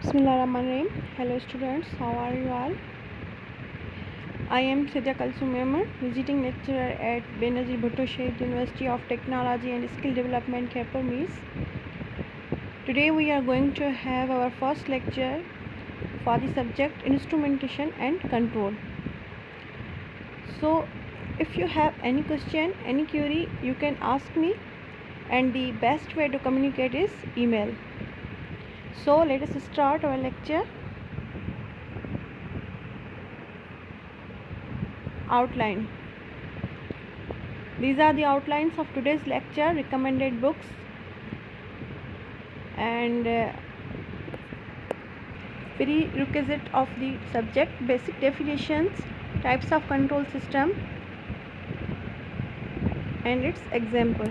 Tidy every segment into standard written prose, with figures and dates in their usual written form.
Bismillahirrahmanirrahim. Hello students, how are you all? I am Sidya Kalsum Memar, visiting lecturer at Benazir Bhutto Shahid University of Technology and Skill Development, Khairpur, Mees. Today we are going to have our first lecture for the subject Instrumentation and Control. So if you have any question, any query, you can ask me, and the best way to communicate is email. So let us start our lecture. Outline. These are the outlines of today's lecture, recommended books, and prerequisite of the subject, basic definitions, types of control system, and its example.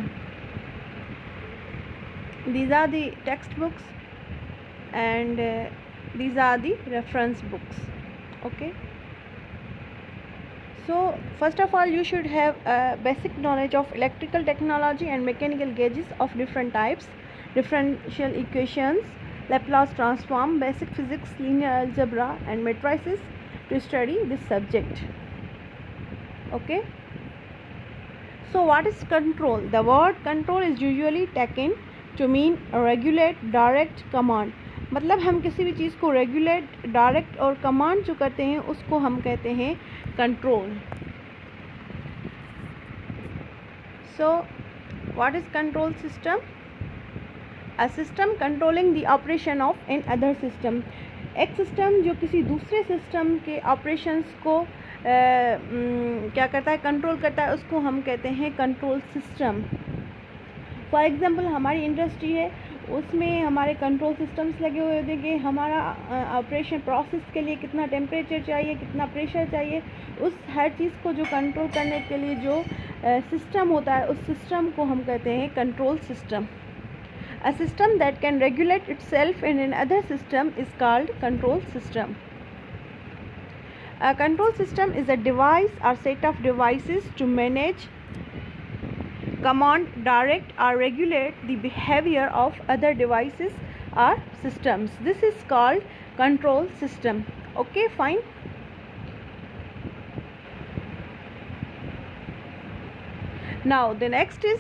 These are the textbooks, and these are the reference books. Okay. So first of all, you should have a basic knowledge of electrical technology and mechanical gauges of different types, differential equations, Laplace transform, basic physics, linear algebra, and matrices to study this subject. Okay. So what is control? The word control is usually taken to mean regulate, direct, command. मतलब हम किसी भी चीज़ को regulate, direct और command जो करते हैं उसको हम कहते हैं control. So what is control system? A system controlling the operation of an other system. एक सिस्टम जो किसी दूसरे सिस्टम के ऑपरेशंस को क्या करता है, कंट्रोल करता है, उसको हम कहते हैं कंट्रोल सिस्टम. फॉर एग्जांपल हमारी इंडस्ट्री है, उसमें हमारे कंट्रोल सिस्टम्स लगे हुए होते हैं कि हमारा ऑपरेशन प्रोसेस के लिए कितना टेम्परेचर चाहिए, कितना प्रेशर चाहिए, उस हर चीज़ को जो कंट्रोल करने के लिए जो सिस्टम होता है, उस सिस्टम को हम कहते हैं control system. A system that can regulate itself in another system is called control system. A control system is a device or set of devices to manage, command, direct or regulate the behavior of other devices or systems. This is called control system. Okay, fine. Now the next is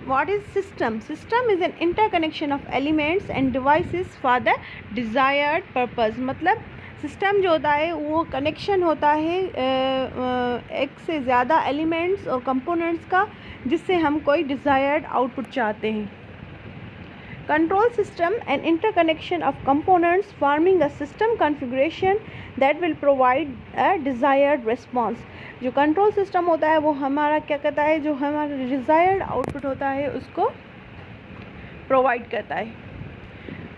what is system? System is an interconnection of elements and devices for the desired purpose. मतलब system जो होता है वो connection होता है एक से ज़्यादा एलिमेंट्स और कंपोनेंट्स का, जिससे हम कोई डिज़ायर्ड आउटपुट चाहते हैं. Control system an interconnection of components forming a system configuration that will provide a desired response. जो कंट्रोल सिस्टम होता है वो हमारा क्या करता है, जो हमारा डिज़ायर्ड आउटपुट होता है उसको प्रोवाइड करता है.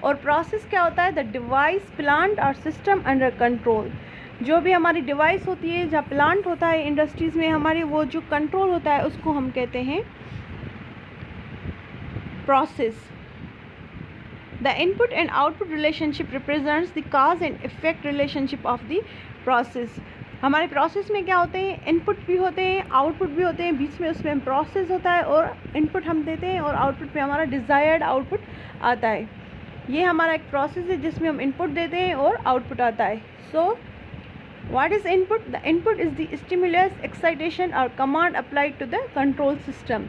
और प्रोसेस क्या होता है, द डिवाइस, प्लांट और सिस्टम अंडर कंट्रोल. जो भी हमारी डिवाइस होती है, जहाँ प्लांट होता है इंडस्ट्रीज़ में हमारी, वो जो कंट्रोल होता है उसको हम कहते हैं process. The input and output relationship represents the cause and effect relationship of the process. हमारे प्रोसेस में क्या होते हैं, इनपुट भी होते हैं, आउटपुट भी होते हैं, बीच में उसमें प्रोसेस होता है और इनपुट हम देते हैं और आउटपुट पे हमारा डिज़ायर्ड आउटपुट आता है. ये हमारा एक प्रोसेस है जिसमें हम इनपुट देते हैं और आउटपुट आता है. So what is input? The input is the stimulus, excitation और command applied to the control system.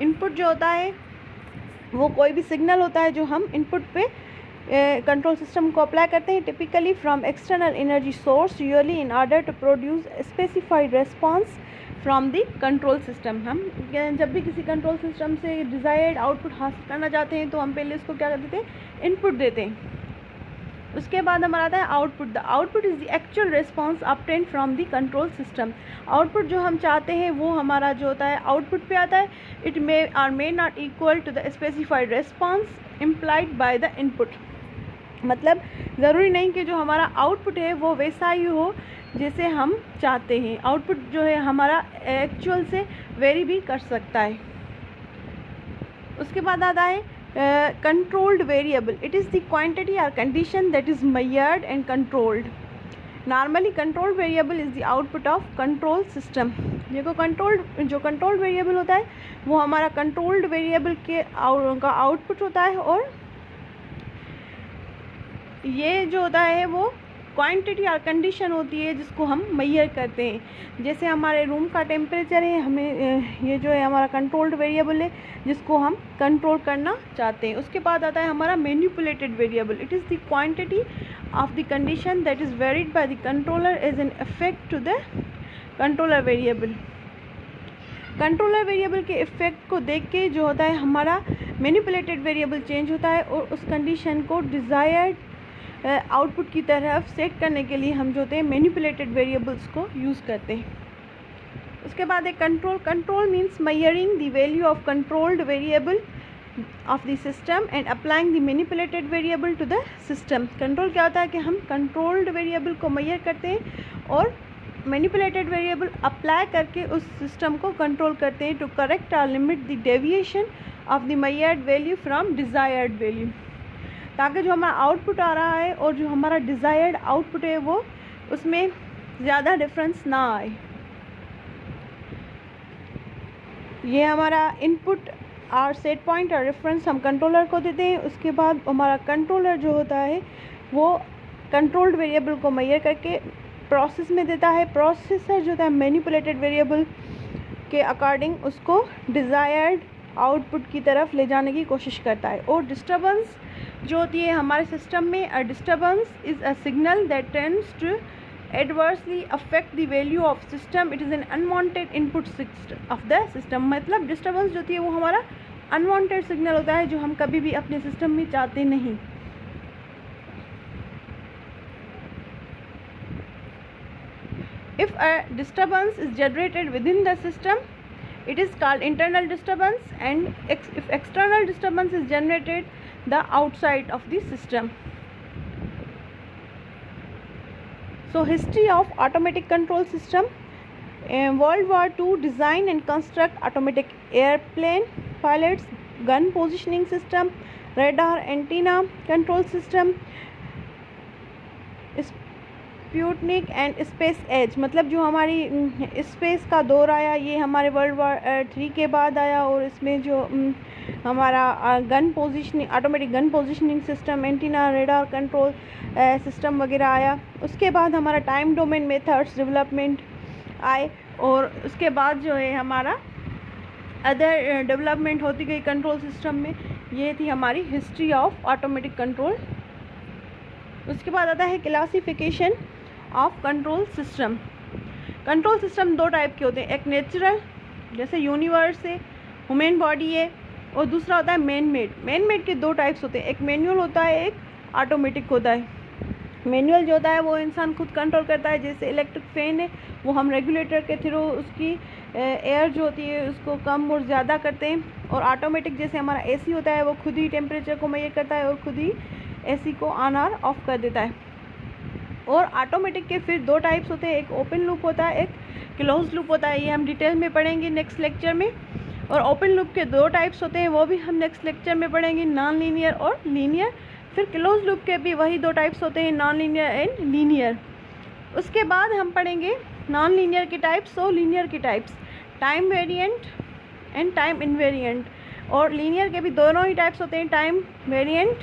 Input जो होता है वो कोई भी सिग्नल होता है जो हम इनपुट पे कंट्रोल सिस्टम को अप्लाई करते हैं, typically from external energy source, usually in order to produce specified response from the control system. हम जब भी किसी कंट्रोल सिस्टम से डिज़ायर्ड आउटपुट हासिल करना चाहते हैं तो हम पहले इसको क्या करते हैं, इनपुट देते हैं. उसके बाद हमारा आता है output. The output is the actual response obtained from the control system. Output जो हम चाहते हैं वो हमारा जो होता है आउटपुट पे आता है. It may or may not equal to the specified response implied by the input. मतलब ज़रूरी नहीं कि जो हमारा आउटपुट है वो वैसा ही हो जैसे हम चाहते हैं. आउटपुट जो है हमारा एक्चुअल से वेरी भी कर सकता है. उसके बाद आता है controlled variable. It is the quantity or condition that is measured and controlled. Normally controlled variable is the output of control system. देखो जो controlled variable होता है वो हमारा controlled variable के का output होता है और ये जो होता है वो क्वांटिटी और कंडीशन होती है जिसको हम मेजर करते हैं। जैसे हमारे रूम का टेम्परेचर है, हमें ये जो है हमारा कंट्रोल्ड वेरिएबल है जिसको हम कंट्रोल करना चाहते हैं। उसके बाद आता है हमारा manipulated variable. It is the quantity of the condition that is varied by the controller as an effect to the controller variable. Controller variable के इफेक्ट को देख के जो होता है हमारा मैनिपुलेटेड वेरिएबल चेंज होता है और उस कंडीशन को डिज़ायर्ड आउटपुट की तरफ सेट करने के लिए हम जो होते हैं मैनिपुलेटेड वेरिएबल्स को यूज़ करते हैं। उसके बाद एक control means measuring the value of controlled variable of the system and applying the manipulated variable to the system. Control क्या होता है कि हम कंट्रोल्ड वेरिएबल को मेजर करते हैं और मैनिपुलेटेड वेरिएबल अप्लाई करके उस सिस्टम को कंट्रोल करते हैं टू करेक्ट और limit the deviation of the measured value from desired value, ताकि जो हमारा आउटपुट आ रहा है और जो हमारा डिज़ायर्ड आउटपुट है वो उसमें ज़्यादा डिफरेंस ना आए। ये हमारा इनपुट और सेट पॉइंट और रेफरेंस हम कंट्रोलर को देते हैं। उसके बाद हमारा कंट्रोलर जो होता है वो कंट्रोल्ड वेरिएबल को मेजर करके प्रोसेस में देता है। प्रोसेसर जो होता है मैनिपुलेटेड वेरिएबल के अकॉर्डिंग उसको डिज़ायर्ड आउटपुट की तरफ ले जाने की कोशिश करता है। और डिस्टर्बेंस जो होती है हमारे सिस्टम में, a disturbance is a signal that tends to adversely affect the value of system. It is an unwanted input of the system। मतलब डिस्टर्बेंस जो होती है वो हमारा अनवांटेड सिग्नल होता है जो हम कभी भी अपने सिस्टम में चाहते नहीं। If a disturbance is generated within the system, it is called internal disturbance, and if external disturbance is generated the outside of the system। So history of automatic control system। World War II design and construct automatic airplane pilots, gun positioning system, radar antenna control system, Sputnik and space age. मतलब जो हमारी space का दौर आया ये हमारे world war 3 के बाद आया और इसमें जो हमारा gun positioning, automatic gun positioning system, antenna, radar control system वगैरह आया। उसके बाद हमारा टाइम डोमेन मेथड्स डेवलपमेंट आए और उसके बाद जो है हमारा अदर डेवलपमेंट होती गई कंट्रोल सिस्टम में। ये थी हमारी हिस्ट्री ऑफ ऑटोमेटिक कंट्रोल। उसके बाद आता है classification of control system. Control system दो टाइप के होते हैं, एक नेचुरल जैसे यूनिवर्स है, ह्यूमन बॉडी है, और दूसरा होता है मैन मेड। मैन मेड के दो टाइप्स होते हैं, एक मैनुअल होता है, एक ऑटोमेटिक होता है। मैनुअल जो होता है वो इंसान खुद कंट्रोल करता है, जैसे इलेक्ट्रिक फैन है वो हम रेगुलेटर के थ्रू उसकी एयर जो होती है उसको कम और ज़्यादा करते हैं। और ऑटोमेटिक जैसे हमारा एसी होता है वो खुद ही टेम्परेचर को मेजर करता है और खुद ही एसी को ऑन और ऑफ कर देता है। और ऑटोमेटिक के फिर दो टाइप्स होते हैं, एक ओपन लूप होता है, एक क्लोज लूप होता है। ये हम डिटेल में पढ़ेंगे नेक्स्ट लेक्चर में। और ओपन लूप के दो टाइप्स होते हैं वो भी हम नेक्स्ट लेक्चर में पढ़ेंगे, नॉन लीनियर और लीनियर। फिर क्लोज लूप के भी वही दो टाइप्स होते हैं, नॉन लीनियर एंड लीनियर। उसके बाद हम पढ़ेंगे नॉन लीनियर के टाइप्स और लीनियर के types, time variant and time invariant. और लीनियर के भी दोनों ही टाइप्स होते हैं, time variant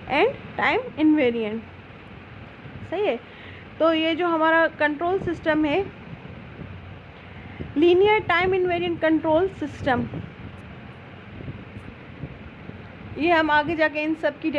and time invariant. सही है। तो ये जो हमारा कंट्रोल सिस्टम है linear time invariant control system, ये हम आगे जाके इन सब की